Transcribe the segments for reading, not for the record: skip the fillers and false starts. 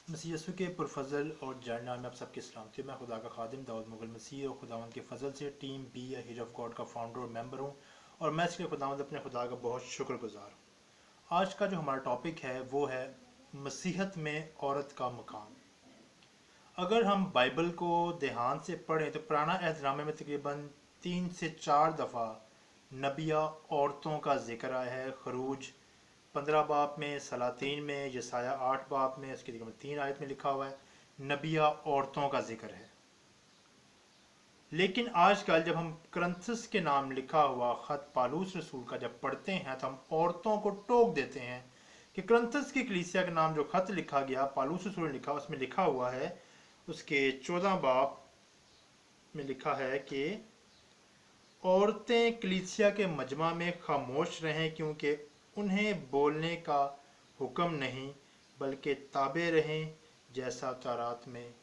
मसीह यीशु के पुरफजल और जान नाम में आप सबकी सलामती। मैं खुदा का खादिम दाऊद मुगल मसीह और खुदावंद के फजल से टीम बी या हीर ऑफ गॉड का फाउंडर और मेंबर हूँ, और मैं इसके खुदावंद अपने खुदा का बहुत शुक्रगुजार हूँ। आज का जो हमारा टॉपिक है वो है मसीहत में औरत का मकाम। अगर हम बाइबल को ध्यान से पढ़ें तो पुराना अहदनामे में तकरीबन 3 से 4 दफ़ा नबिया औरतों का जिक्र आया है। खरूज 15 बाब में, सलातीन में, यसाया 8 बाब में, इसकी तकरीबन 3 आयत में लिखा हुआ है नबिया औरतों का जिक्र है। लेकिन आजकल जब हम करंथस के नाम लिखा हुआ ख़त पालूस रसूल का जब पढ़ते हैं तो हम औरतों को टोक देते हैं कि करंथस की कलीसिया के नाम जो ख़त लिखा गया पालूस रसूल ने लिखा, उसमें लिखा हुआ है, उसके 14 बाब में लिखा है कि औरतें कलीसिया के मजमा में खामोश रहें क्योंकि उन्हें बोलने का हुक्म नहीं बल्कि ताबे रहें जैसा तौरात में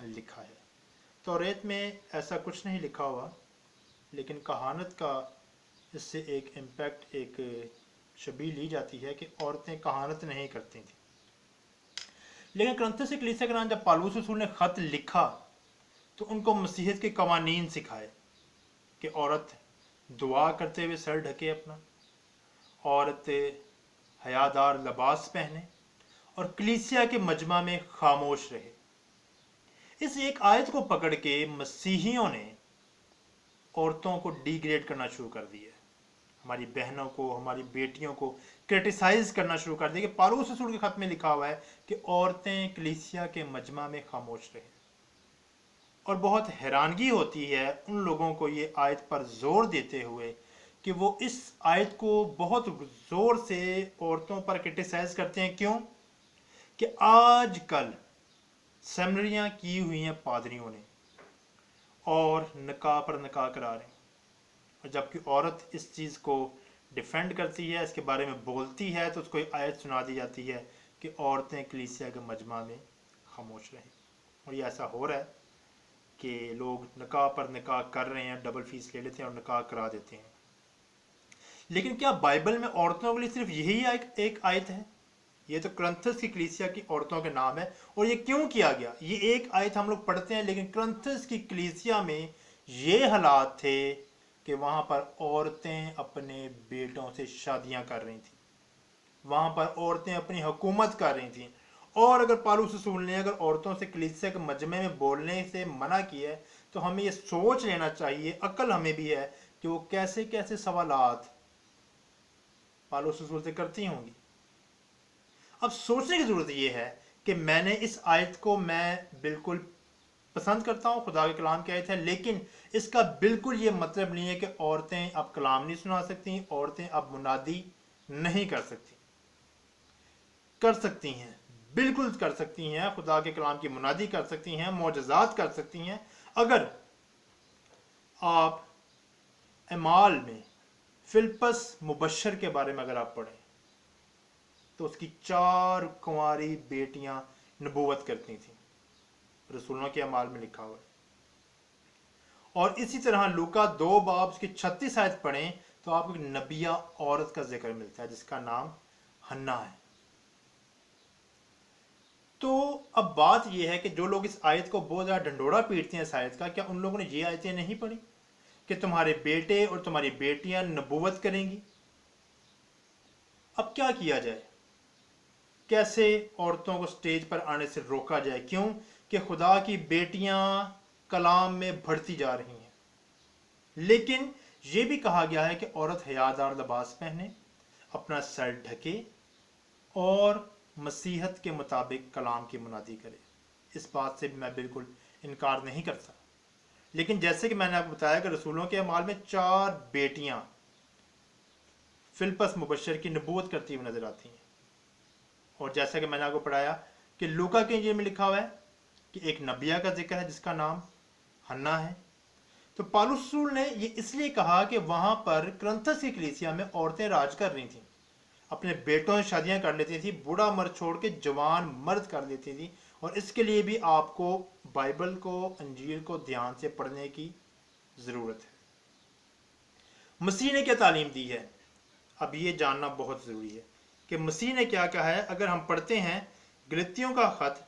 लिखा है। तौरात में ऐसा कुछ नहीं लिखा हुआ, लेकिन कहानत का इससे एक इम्पैक्ट, एक शबी ली जाती है कि औरतें कहानत नहीं करती थी। लेकिन करंथस से कलीसिया के नाम जब पालूस रसूल ने ख़त लिखा तो उनको मसीहत के कवानीन सिखाए कि औरत दुआ करते हुए सर ढके अपना, औरत हयादार लिबास पहने और कलीसिया के मजमा में खामोश रहे। इस एक आयत को पकड़ के मसीहियों ने औरतों को डिग्रेड करना शुरू कर दिया, हमारी बहनों को, हमारी बेटियों को क्रिटिसाइज करना शुरू कर दिया कि पालूस रसूल के खत में लिखा हुआ है कि औरतें कलीसिया के मजमा में खामोश रहें। और बहुत हैरानगी होती है उन लोगों को ये आयत पर जोर देते हुए कि वो इस आयत को बहुत जोर से औरतों पर क्रिटिसाइज करते हैं। क्यों? कि आजकल सेमिनरियां की हुई हैं पादरियों ने और निकाह पर निकाह करा रहे हैं, और जबकि औरत इस चीज़ को डिफेंड करती है, इसके बारे में बोलती है, तो उसको एक आयत सुना दी जाती है कि औरतें कलीसिया के मजमा में खामोश रहें। और ये ऐसा हो रहा है कि लोग निकाह पर निकाह कर रहे हैं, डबल फीस ले लेते हैं और निकाह करा देते हैं। लेकिन क्या बाइबल में औरतों के लिए सिर्फ यही एक आयत है? ये तो करंथस की कलीसिया की औरतों के नाम है। और ये क्यों किया गया? ये एक आयत हम लोग पढ़ते हैं, लेकिन करंथस की कलीसिया में ये हालात थे कि वहां पर औरतें अपने बेटों से शादियां कर रही थी, वहां पर औरतें अपनी हुकूमत कर रही थी। और अगर पालूस रसूल ने अगर औरतों से कलीसिया के मजमे में बोलने से मना किया है तो हमें ये सोच लेना चाहिए, अक्ल हमें भी है, कि वो कैसे कैसे सवालात पालूस रसूल से करती होंगी। अब सोचने की जरूरत यह है कि मैंने इस आयत को मैं बिल्कुल पसंद करता हूं, खुदा के कलाम की आयत है, लेकिन इसका बिल्कुल ये मतलब नहीं है कि औरतें अब कलाम नहीं सुना सकती, औरतें अब मुनादी नहीं कर सकती। कर सकती हैं, बिल्कुल कर सकती हैं, खुदा के कलाम की मुनादी कर सकती हैं, मौजज़ात कर सकती हैं। अगर आप अमाल में फिलिप्पस मुबशर के बारे में अगर आप पढ़ें तो उसकी 4 कुंवारी बेटियां नबूवत करती थी, रसूलों के अमाल में लिखा हुआ है। और इसी तरह लूका 2 बाब उसकी 36 आयत पढ़ें तो आपको एक नबिया औरत का जिक्र मिलता है जिसका नाम हन्ना है। तो अब बात यह है कि जो लोग इस आयत को बहुत ज़्यादा ढंडोरा पीटते हैं इस आयत का, क्या उन लोगों ने ये आयतें नहीं पढ़ी कि तुम्हारे बेटे और तुम्हारी बेटियां नबूवत करेंगी? अब क्या किया जाए, कैसे औरतों को स्टेज पर आने से रोका जाए? क्यों कि खुदा की बेटियां कलाम में बढ़ती जा रही हैं। लेकिन यह भी कहा गया है कि औरत हयादार लिबास पहने, अपना सर ढके और मसीहत के मुताबिक कलाम की मुनादी करे। इस बात से भी मैं बिल्कुल इनकार नहीं करता। लेकिन जैसे कि मैंने आपको बताया कि रसूलों के अमाल में 4 बेटियां फिलिप्पस मुबशर की नबूवत करती हुई नजर आती हैं। और जैसा कि मैंने आपको पढ़ाया कि लूका के इंजील में लिखा हुआ है कि एक नबिया का जिक्र है जिसका नाम हन्ना है। तो पालूस रसूल ने ये इसलिए कहा कि वहां पर करंथस की कलीसिया में औरतें राज कर रही थीं, अपने बेटों से शादियां कर लेती थी, बूढ़ा मर्द छोड़ के जवान मर्द कर देती थी। और इसके लिए भी आपको बाइबल को, अंजील को ध्यान से पढ़ने की जरूरत है। मसीह ने क्या तालीम दी है, अब ये जानना बहुत जरूरी है कि मसीह ने क्या कहा है। अगर हम पढ़ते हैं गलतियों का खत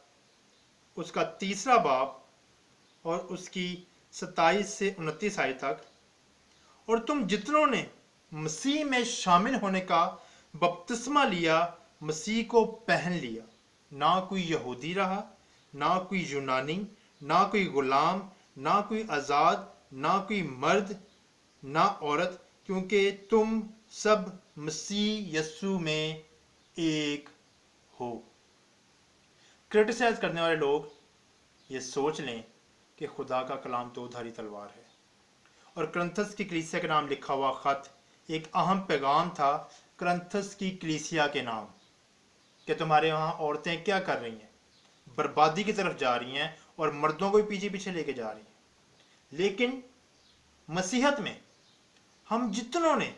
उसका 3 बाब और उसकी 27 से 29 आयत तक, और तुम जितनों ने मसीह में शामिल होने का बपतिस्मा लिया, मसीह को पहन लिया। ना कोई यहूदी रहा, ना कोई यूनानी, ना कोई गुलाम, ना कोई आज़ाद, ना कोई मर्द, ना औरत, क्योंकि तुम सब मसीह यस्सु में एक हो। क्रिटिसाइज करने वाले लोग ये सोच लें कि खुदा का कलाम दो धारी तलवार है, और करंथस की कलीसिया के नाम लिखा हुआ खत एक अहम पैगाम था करंथस की कलीसिया के नाम, कि तुम्हारे वहाँ औरतें क्या कर रही हैं, बर्बादी की तरफ जा रही हैं और मर्दों को भी पीछे पीछे लेके जा रही हैं। लेकिन मसीहत में हम जितनों ने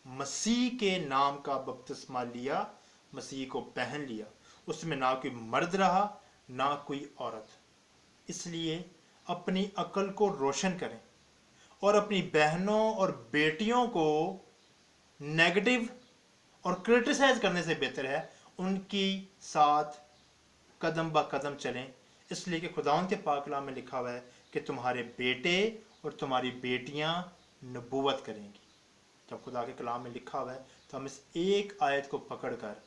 मसीह के नाम का बपतिस्मा लिया, मसीह को पहन लिया, उसमें ना कोई मर्द रहा, ना कोई औरत। इसलिए अपनी अक्ल को रोशन करें और अपनी बहनों और बेटियों को नेगेटिव और क्रिटिसाइज करने से बेहतर है उनकी साथ कदम ब कदम चलें। इसलिए कि खुदावंद के पाक कलाम में लिखा हुआ है कि तुम्हारे बेटे और तुम्हारी बेटियां नबूवत करेंगी। जब खुदा के कलाम में लिखा हुआ है तो हम इस एक आयत को पकड़कर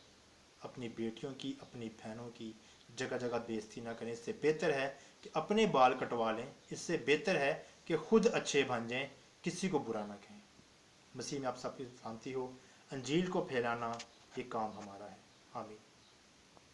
अपनी बेटियों की, अपनी बहनों की जगह जगह बेइज्जती ना करें। इससे बेहतर है कि अपने बाल कटवा लें, इससे बेहतर है कि खुद अच्छे बन जाएं, किसी को बुरा ना कहें। मसीह में आप सबकी शांति हो। अंजील को फैलाना ये काम हमारा है। आमीन।